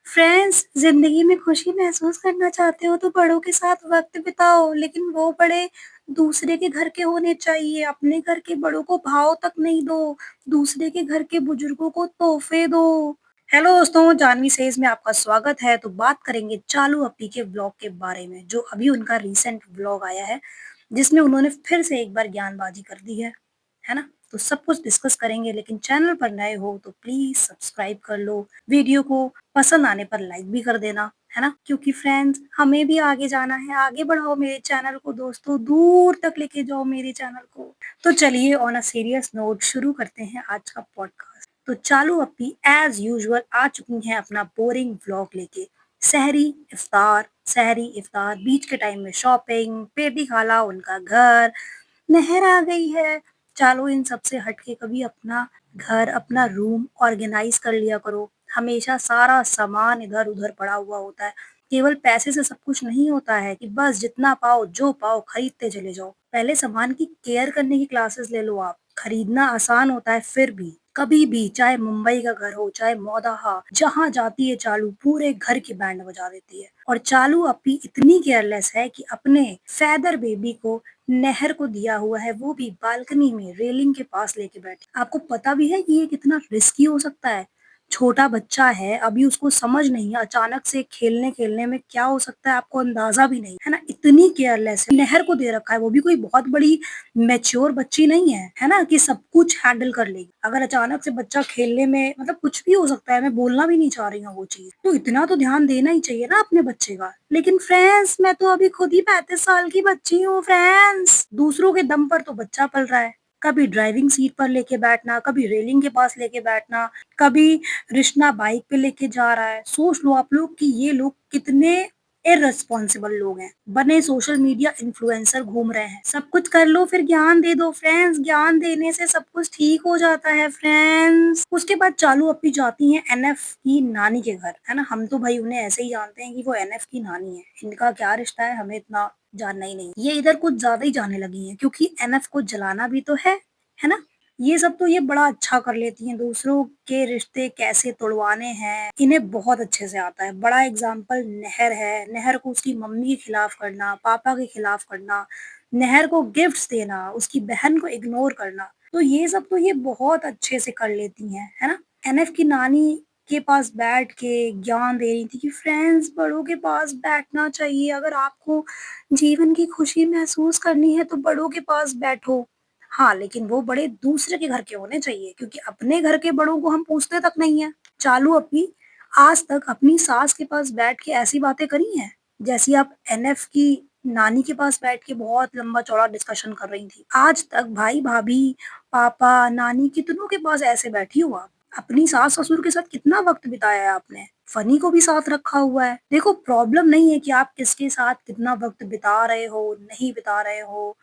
Friends, जिंदगी में खुशी महसूस करना चाहते हो तो बड़ों के साथ वक्त बिताओ, लेकिन वो बड़े दूसरे के घर के होने चाहिए। अपने घर के बड़ों को भाव तक नहीं दो, दूसरे के घर के बुजुर्गों को तोहफे दो। हेलो दोस्तों, जानवी सेज में आपका स्वागत है। तो बात करेंगे चालू अप्पी के व्लॉग के बारे में, जो अभी उनका रीसेंट व्लॉग आया है, जिसमें उन्होंने फिर से एक बार ज्ञानबाजी कर दी है ना? तो सब कुछ डिस्कस करेंगे, लेकिन चैनल पर नए हो तो प्लीज सब्सक्राइब कर लो। वीडियो को पसंद आने पर लाइक भी कर देना, है ना? क्योंकि फ्रेंड्स, हमें भी आगे जाना है। आगे बढ़ाओ मेरे चैनल को दोस्तों, दूर तक लेके जाओ मेरे चैनल को। तो चलिए, ऑन अ सीरियस नोट शुरू करते हैं आज का पॉडकास्ट। तो चालू अप्पी एज यूजुअल आ चुकी हैं अपना बोरिंग व्लॉग लेके। सहरी इफ्तार बीच के टाइम में शॉपिंग, पेटी खाला उनका घर, नहर आ गई है। चालो, इन सब से हट के कभी अपना घर, अपना रूम ऑर्गेनाइज कर लिया करो। हमेशा सारा सामान इधर-उधर पड़ा हुआ होता है। केवल पैसे से सब कुछ नहीं होता है कि बस जितना पाओ, जो पाओ खरीदते चले जाओ। पहले सामान की केयर करने की क्लासेस ले लो आप। खरीदना आसान होता है, फिर भी कभी भी, चाहे मुंबई का घर हो, चाहे मौदाहा, जहाँ जाती है चालू पूरे घर की बैंड बजा देती है। और चालू अप्पी इतनी केयरलेस है कि अपने फैदर बेबी को नहर को दिया हुआ है, वो भी बालकनी में रेलिंग के पास लेके बैठी। आपको पता भी है कि ये कितना रिस्की हो सकता है? छोटा बच्चा है, अभी उसको समझ नहीं है, अचानक से खेलने-खेलने में क्या हो सकता है आपको अंदाज़ा भी नहीं, है ना? इतनी केयरलेस है, नहर को दे रखा है, वो भी कोई बहुत बड़ी मैच्योर बच्ची नहीं है ना? कि सब कुछ हैंडल कर लेगी। अगर अचानक से बच्चा खेलने में, मतलब कुछ भी हो सकता है, मैं बोलना भी नहीं चाह रही हूँ वो चीज़। तो इतना तो ध्यान देना ही चाहिए ना अपने बच्चे का। लेकिन फ्रेंड्स, मैं तो अभी खुद ही 35 साल की बच्ची हूँ फ्रेंड्स। दूसरों के दम पर तो बच्चा पल रहा है। कभी ड्राइविंग सीट पर लेके बैठना, कभी रेलिंग के पास लेके बैठना, कभी रिश्ना बाइक पे लेके जा रहा है। सोच लो आप लोग कि ये लोग कितने इर्रेस्पॉन्सिबल लोग हैं। बने सोशल मीडिया इन्फ्लुएंसर घूम रहे हैं। सब कुछ कर लो, फिर ज्ञान दे दो फ्रेंड्स। ज्ञान देने से सब कुछ ठीक हो जाता है फ्रेंड्स। उसके बाद चालू अप्पी जाती हैं एनएफ की नानी के घर, है ना? हम तो भाई उन्हें ऐसे ही जानते हैं कि वो एनएफ की नानी है। इनका क्या रिश्ता है हमें इतना जानना ही नहीं। ये इधर कुछ ज़्यादा ही जाने लगी हैं, क्योंकि एनएफ को जलाना भी तो है ना? ये सब तो ये बड़ा अच्छा कर लेती हैं। दूसरों के रिश्ते कैसे तुड़वाने हैं, इन्हें बहुत अच्छे से आता है। बड़ा एग्ज़ाम्पल नहर है। नहर को उसकी मम्मी के खिलाफ करना, पापा के खिलाफ करना, नहर को गिफ्ट्स देना, उसकी बहन को इग्नोर करना, तो ये सब तो ये बहुत अच्छे से कर लेती हैं, है ना? एनएफ की नानी के पास बैठ के ज्ञान दे रही थी कि फ्रेंड्स, बड़ों के पास बैठना चाहिए। अगर आपको जीवन की खुशी महसूस करनी है तो बड़ों के पास बैठो। हाँ, लेकिन वो बड़े दूसरे के घर के होने चाहिए, क्योंकि अपने घर के बड़ों को हम पूछते तक नहीं है। चालू अप्पी आज तक अपनी सास के पास बैठ के ऐसी बातें करी हैं, जैसी आप एनएफ की नानी के पास बैठ के बहुत लंबा-चौड़ा डिस्कशन कर रही थी। आज तक भाई-भाभी, पापा, नानी कितनों के पास ऐसे बैठी हो आप? अपनी सास-ससुर के साथ कितना वक़्त बिताया है आपने? फनी को भी साथ रखा हुआ है। देखो, प्रॉब्लम नहीं है कि आप किसके साथ कितना वक़्त बिता रहे हो, नहीं बिता रहे हो,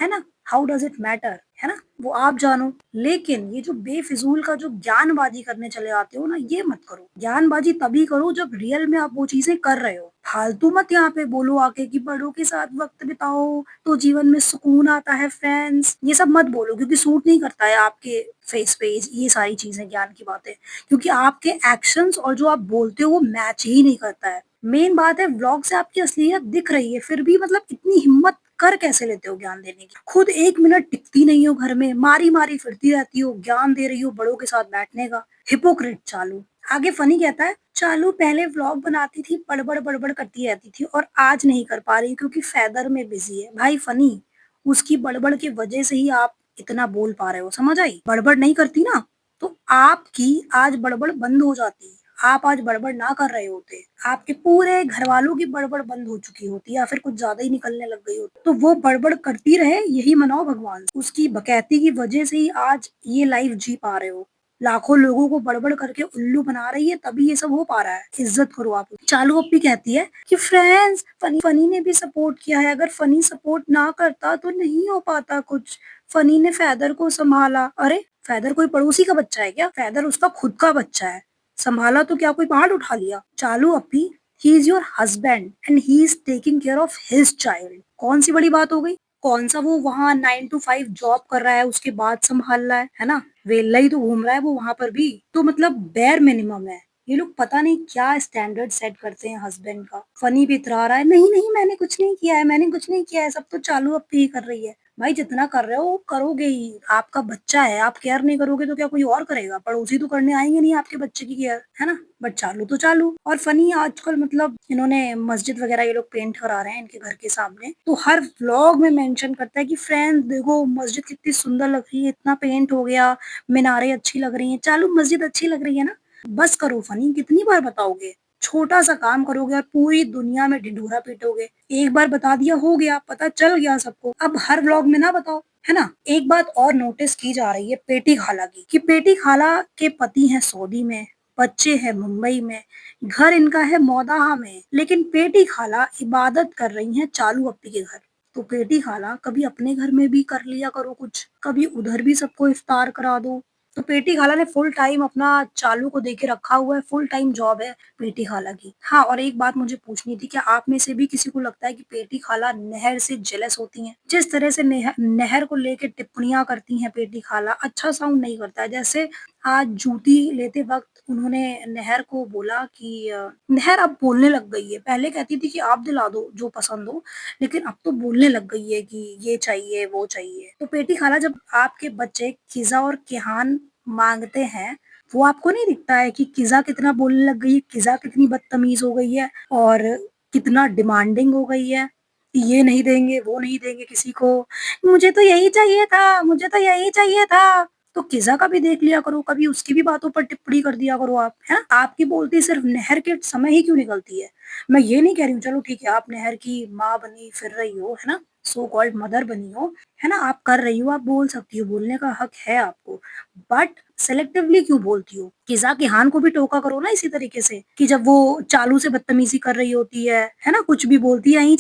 है ना? हाउ डज़ इट मैटर, है ना? वो आप जानो। लेकिन ये जो बेफिज़ूल का जो ज्ञानबाज़ी करने चले आते हो ना, ये मत करो। ज्ञानबाज़ी तभी करो जब रियल में आप वो चीज़ें कर रहे हो। फालतू मत यहाँ पे बोलो आके कि बड़ों के साथ वक़्त बिताओ तो जीवन में सुकून आता है फ्रेंड्स। ये सब मत बोलो, क्योंकि सूट नहीं करता है आपके फेस पे ये सारी चीज़ें, ज्ञान की बातें। क्योंकि आपके एक्शंस और जो आप बोलते हो वो मैच ही नहीं करता है। मेन बात है, व्लॉग से आपकी असलियत दिख रही है, फिर भी मतलब इतनी हिम्मत कर कैसे लेते हो ज्ञान देने की? खुद 1 मिनट टिकती नहीं हो घर में, मारी-मारी फिरती रहती हो, ज्ञान दे रही हो बड़ों के साथ बैठने का। हिपोक्रेट चालू। आगे फनी कहता है, चालू पहले व्लॉग बनाती थी, बड़बड़-बड़बड़ करती रहती थी और आज नहीं कर पा रही क्योंकि फैदर में बिज़ी है। भाई फनी, उसकी बड़बड़ की वजह से ही आप इतना बोल पा रहे हो, समझ आई? बड़बड़ नहीं करती ना, तो आपकी आज बड़बड़ बंद हो जाती। आप आज बड़बड़ ना कर रहे होते, आपके पूरे घरवालों की बड़बड़ बंद हो चुकी होती या फिर कुछ ज़्यादा ही निकलने लग गई होती। तो वो बड़बड़ करती रहे, यही मनाओ भगवान से। उसकी बकैती की वजह से ही आज ये लाइफ जी पा रहे हो। लाखों लोगों को बड़बड़ करके उल्लू बना रही है, तभी ये सब हो पा रहा है। इज़्ज़त करो आप। चालू अप्पी कहती है कि फ्रेंड्स, फनी ने भी सपोर्ट किया है, अगर फनी सपोर्ट ना करता तो नहीं हो पाता कुछ। फनी ने फैदर को सँभाला। अरे! फैदर कोई पड़ोसी का बच्चा है क्या? फैदर उसका खुद का बच्चा है। सँभाला तो क्या कोई पहाड़ उठा लिया? चालू अप्पी, he is your husband and he is taking care of his child. कौन-सी बड़ी बात हो गई? कौन-सा वो वहाँ 9 टू 5 जॉब कर रहा है, उसके बाद सँभाल रहा है ना? वेल्ला ही तो घूम रहा है वो वहाँ पर भी। तो मतलब बेयर मिनिमम है। ये लोग पता नहीं क्या स्टैंडर्ड सेट करते हैं हस्बैंड का। फनी भी इतरा रहा है, नहीं, नहीं मैंने कुछ नहीं किया है, मैंने कुछ नहीं किया है, सब तो चालू अप्पी ही कर रही है। भाई जितना कर रहे हो वो करोगे ही, आपका बच्चा है, आप केयर नहीं करोगे तो क्या कोई और करेगा? पड़ोसी तो करने आएँगे नहीं आपके बच्चे की केयर, है ना? बट चालू तो चालू। और फनी आजकल मतलब इन्होंने मस्जिद वगैरह ये लोग पेंट करा रहे हैं इनके घर के सामने, तो हर व्लॉग में मेंशन करता है कि फ्रेंड्स देखो मस्जिद कितनी सुंदर लग रही है, इतना पेंट हो गया, मीनारें अच्छी लग रही हैं, चालू मस्जिद अच्छी लग रही है ना? बस करो फनी, कितनी बार बताओगे? छोटा-सा काम करोगे और पूरी दुनिया में ढिंढोरा पीटोगे। एक बार बता दिया हो गया, पता चल गया सबको, अब हर व्लॉग में ना बताओ, है ना? एक बात और नोटिस की जा रही है पेटी खाला की, कि पेटी खाला के पति हैं सऊदी में, बच्चे हैं मुंबई में, घर इनका है मौदाहा में, लेकिन पेटी खाला इबादत कर रही हैं चालू अप्पी के घर। तो पेटी खाला कभी अपने घर में भी कर लिया करो कुछ, कभी उधर भी सबको इफ्तार करा दो। तो पेटी खाला ने फुल टाइम अपना चालू को देके रखा हुआ है, फुल टाइम जॉब है पेटी खाला की। हाँ, और एक बात मुझे पूछनी थी, क्या आप में से भी किसी को लगता है कि पेटी खाला नहर से जेलस होती हैं? जिस तरह से नहर को लेके टिप्पणियाँ करती हैं पेटी खाला, अच्छा साउंड नहीं करता है। जैसे आज जूती लेते वक़्त उन्होंने नहर को बोला कि नहर अब बोलने लग गई है। पहले कहती थी कि आप दिला दो जो पसंद हो, लेकिन अब तो बोलने लग गई है कि ये चाहिए, वो चाहिए। तो पेटी खाला जब आपके बच्चे किज़ा और किहान माँगते हैं, वो आपको नहीं दिखता है कि किज़ा कितना बोलने लग गई है, किज़ा कितनी बदतमीज़ हो गई है और कितना डिमांडिंग हो गई है, कि ये नहीं देंगे, वो नहीं देंगे किसी को, मुझे तो यही चाहिए था, मुझे तो यही चाहिए था। तो किज़ा का भी देख लिया करो, कभी उसकी भी बातों पर टिप्पणी कर दिया करो आप, हैं? आपकी बोलती सिर्फ़ नहर के समय ही क्यों निकलती है? मैं ये नहीं कह रही हूँ चलो ठीक है, आप नहर की माँ बनी फिर रही हो, है ना? सो कॉल्ड मदर बनी हो, है ना? आप कर रही हो, आप बोल सकती हो, बोलने का हक है आपको। बट सेलेक्टिवली क्यों बोलती हो? किज़ा किहान को भी टोका करो ना इसी तरीके से, कि जब वो चालू से बदतमीज़ी कर रही होती है ना? कुछ भी बोलती है, यही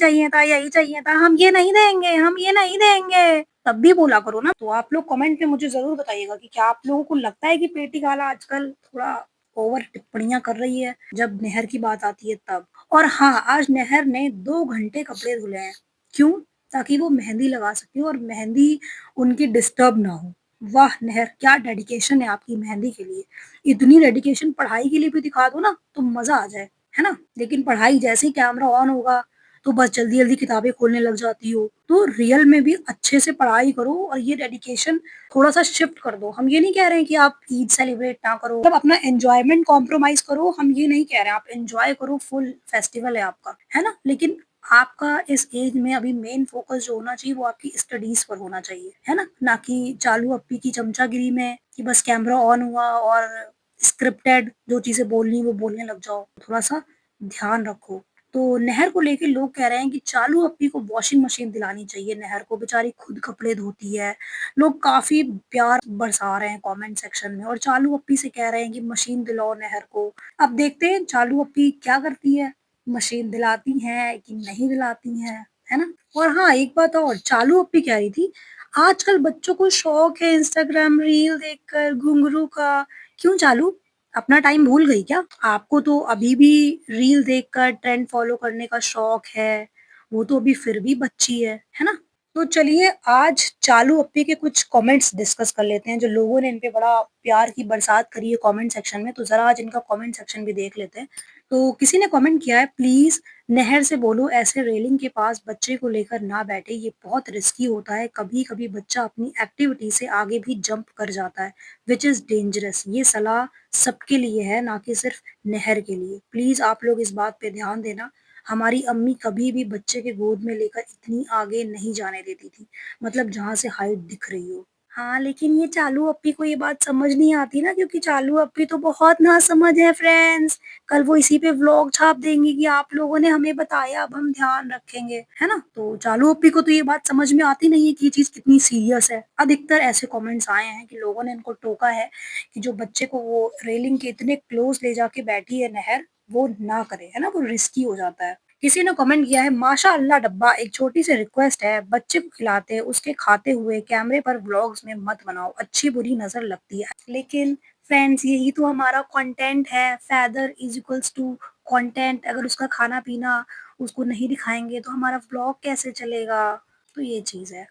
चाहिए था, हम ये नहीं देंगे, हम ये नहीं देंगे, तब भी बोला करो ना। तो आप लोग कमेंट में मुझे ज़रूर बताइएगा कि क्या आप लोगों को लगता है कि पेटी खाला आजकल थोड़ा ओवर टिप्पणियाँ कर रही है, जब नहर की बात आती है तब? और हाँ, आज नहर ने 2 घंटे कपड़े धुले हैं। क्यों? ताकि वो मेहंदी लगा सके और मेहंदी उनकी डिस्टर्ब ना हो। वाह! नहर क्या डेडिकेशन है आपकी मेहंदी के लिए। इतनी डेडिकेशन पढ़ाई के लिए भी दिखा दो ना, तो मज़ा आ जाए, है ना? लेकिन पढ़ाई जैसे ही कैमरा ऑन होगा, तो बस जल्दी-जल्दी किताबें खोलने लग जाती हो। तो रियल में भी अच्छे से पढ़ाई करो और ये डेडिकेशन थोड़ा-सा शिफ्ट कर दो। हम ये नहीं कह रहे हैं कि आप ईद सेलिब्रेट ना करो, मतलब अपना एन्जॉयमेंट कॉम्प्रोमाइज़ करो, हम ये नहीं कह रहे हैं, आप एन्जॉय करो, फुल फेस्टिवल है आपका, है ना? लेकिन आपका इस एज में अभी मेन फ़ोकस जो होना चाहिए वो आपकी स्टडीज़ पर होना चाहिए, है ना? ना कि चालू अप्पी की चमचागिरी में कि बस कैमरा ऑन हुआ और स्क्रिप्टेड जो चीज़ें बोलनी है वो बोलने लग जाओ। थोड़ा-सा ध्यान रखो। तो नहर को लेके लोग कह रहे हैं कि चालू अप्पी को वॉशिंग मशीन दिलानी चाहिए नहर को, बेचारी खुद कपड़े धोती है। लोग काफ़ी प्यार बरसा रहे हैं कमेंट सेक्शन में और चालू अप्पी से कह रहे हैं कि मशीन दिलाओ नहर को। अब देखते हैं चालू अप्पी क्या करती है, मशीन दिलाती हैं कि नहीं दिलाती हैं, है ना? और हाँ, एक बात और चालू अप्पी कह रही थी, आजकल बच्चों को शौक है इंस्टाग्राम रील देखकर घुंघरू का। क्यों चालू? अपना टाइम भूल गई क्या? आपको तो अभी भी रील देखकर ट्रेंड फ़ॉलो करने का शौक है, वो तो अभी फिर भी बच्ची है ना? तो चलिए आज चालू अप्पी के कुछ कमेंट्स डिस्कस कर लेते हैं, जो लोगों ने इन पे बड़ा प्यार की बरसात करी है कमेंट सेक्शन में, तो ज़रा आज इनका कमेंट सेक्शन भी देख लेते हैं। तो किसी ने कमेंट किया है, प्लीज़ नहर से बोलो ऐसे रेलिंग के पास बच्चे को लेकर ना बैठे, ये बहुत रिस्की होता है, कभी-कभी बच्चा अपनी एक्टिविटी से आगे भी जंप कर जाता है, व्हिच इज़ डेंजरस। ये सलाह सबके लिए है, ना कि सिर्फ नहर के लिए। प्लीज़ आप लोग इस बात पे ध्यान देना। हमारी अम्मी कभी भी बच्चे के गोद में लेकर इतनी आगे नहीं जाने देती थी, मतलब जहाँ से हाइट दिख रही हो। हाँ, लेकिन ये चालू अप्पी को ये बात समझ नहीं आती ना, क्योंकि चालू अप्पी तो बहुत नासमझ है फ्रेंड्स। कल वो इसी पे व्लॉग छाप देंगी कि आप लोगों ने हमें बताया, अब हम ध्यान रखेंगे, है ना? तो चालू अप्पी को तो ये बात समझ में आती नहीं है कि ये चीज़ कितनी सीरियस है। अधिकतर ऐसे कमेंट्स आए हैं कि लोगों ने इनको टोका है कि जो बच्चे को वो रेलिंग के इतने क्लोज़ ले जाके बैठी है नहर, वो ना करे, है ना? वो रिस्की हो जाता है। किसी ने कमेंट किया है, माशाअल्लाह डब्बा, एक छोटी सी रिक्वेस्ट है, बच्चे को खिलाते उसके खाते हुए कैमरे पर व्लॉग्स में मत बनाओ, अच्छी बुरी नज़र लगती है। लेकिन फ्रेंड्स यही तो हमारा कंटेंट है, फ़ैदर इज़ इक्वल्स टू कंटेंट। अगर उसका खाना-पीना उसको नहीं दिखाएँगे तो हमारा व्लॉग कैसे चलेगा? तो ये चीज़ है।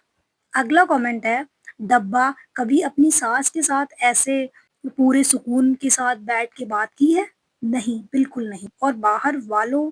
अगला कमेंट है, डब्बा, कभी अपनी सास के साथ ऐसे पूरे सुकून के साथ बैठ के बात की है? नहीं, बिल्कुल नहीं। और बाहर वालों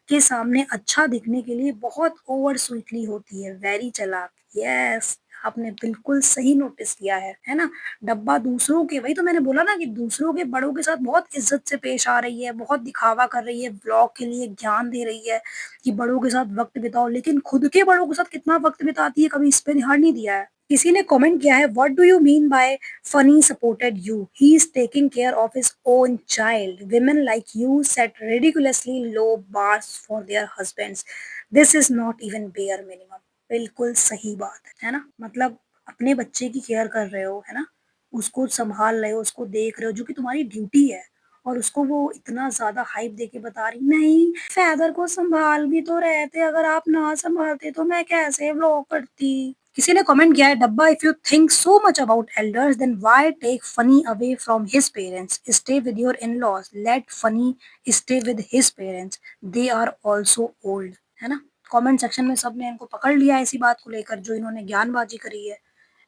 के सामने अच्छा दिखने के लिए बहुत ओवर स्वीटली होती है, वेरी चालाक। यस, आपने बिल्कुल सही नोटिस किया है ना? डब्बा दूसरों के, वही तो मैंने बोला ना कि दूसरों के बड़ों के साथ बहुत इज़्ज़त से पेश आ रही है, बहुत दिखावा कर रही है, व्लॉग के लिए ज्ञान दे रही है कि बड़ों के साथ वक़्त बिताओ, लेकिन खुद के बड़ों के साथ कितना वक़्त बिताती है, कभी इस पे ध्यान नहीं दिया है। किसी ने कमेंट किया है, what do you mean by Funny supported you. He is taking care of his own child. Women like you set ridiculously low bars for their husbands. This is not even bare minimum. बिल्कुल सही बात है ना? मतलब अपने बच्चे की care कर रहे हो, है ना? उसको संभाल रहे हो, उसको देख रहे हो, जो कि तुम्हारी ड्यूटी है। और उसको वो इतना ज़्यादा हाइप देके बता रही, नहीं फ़ैदर को संभाल भी तो रहे थे, अगर आप ना संभालते तो मैं कैसे व्लॉग करती। किसी ने कमेंट किया है, डब्बा if you think so much about elders then why take Funny away from his parents, stay with your in-laws, let Funny stay with his parents, they are also old, है ना? Comment section में सबने इनको पकड़ लिया है इसी बात को लेकर जो इन्होंने ज्ञानबाजी करी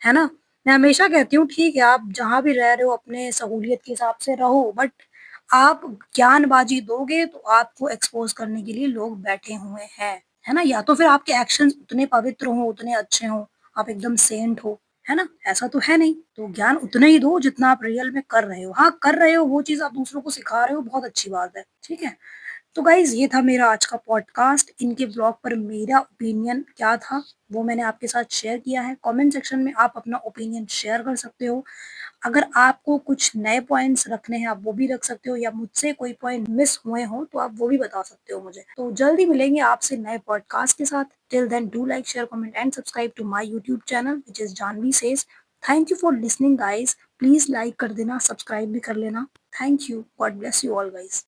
है ना? मैं हमेशा कहती हूँ ठीक है आप जहाँ भी रह रहे हो अपने सहूलियत के हिसाब से रहो, बट आप ज्ञानबाजी दोगे तो आपको एक्सपोज़ करने के लिए लोग बैठे हुए हैं, है ना? या तो फिर आपके एक्शंस उतने पवित्र हों, उतने अच्छे हों, आप एकदम सेंट हो, है ना? ऐसा तो है नहीं, तो ज्ञान उतना ही दो जितना आप रियल में कर रहे हो। हाँ, कर रहे हो वो चीज़ आप दूसरों को सिखा रहे हो, बहुत अच्छी बात है, ठीक है? तो गाइज़ ये था मेरा आज का पॉडकास्ट। इनके व्लॉग पर मेरा ओपिनियन क्या था, वो मैंने आपके साथ शेयर किया है। कमेंट सेक्शन में आप अपना ओपिनियन शेयर कर सकते हो। अगर आपको कुछ नए पॉइंट्स रखने हैं, आप वो भी रख सकते हो या मुझसे कोई पॉइंट मिस हुए हों, तो आप वो भी बता सकते हो मुझे। तो जल्दी मिलेंगे आपसे नए पॉडकास्ट के साथ। Till then do like, share, comment and subscribe to my YouTube channel which is Janvi says. Thank you for listening guys. Please like कर देना, सब्सक्राइब भी कर लेना। Thank you. God bless you all guys.